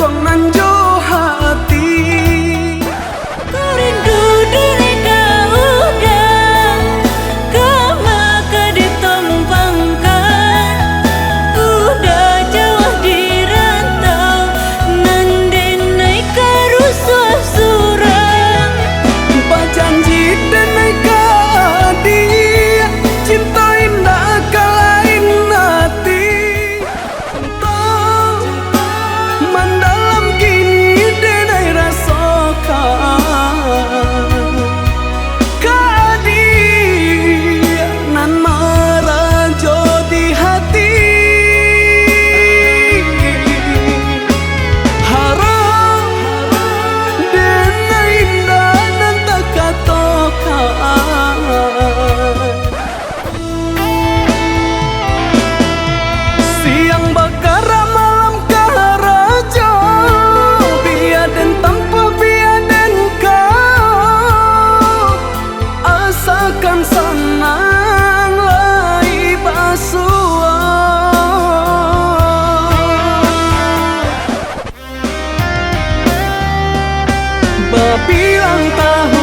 tong nanjo hati. Ku rindu dureka udah kemaka ditumpangkan. Udah jauh di rantau nandenai karusua surang. Bajanji denai ka dia cinta indah kalain hati. Entah mendalam gini denai rasakan kadia nan merajo di hati. Harap denai indah nan tak katokan. Siang bakara malam kaharaja biaden tanpa biaden kau asakan senang lai basua. Babilang tahu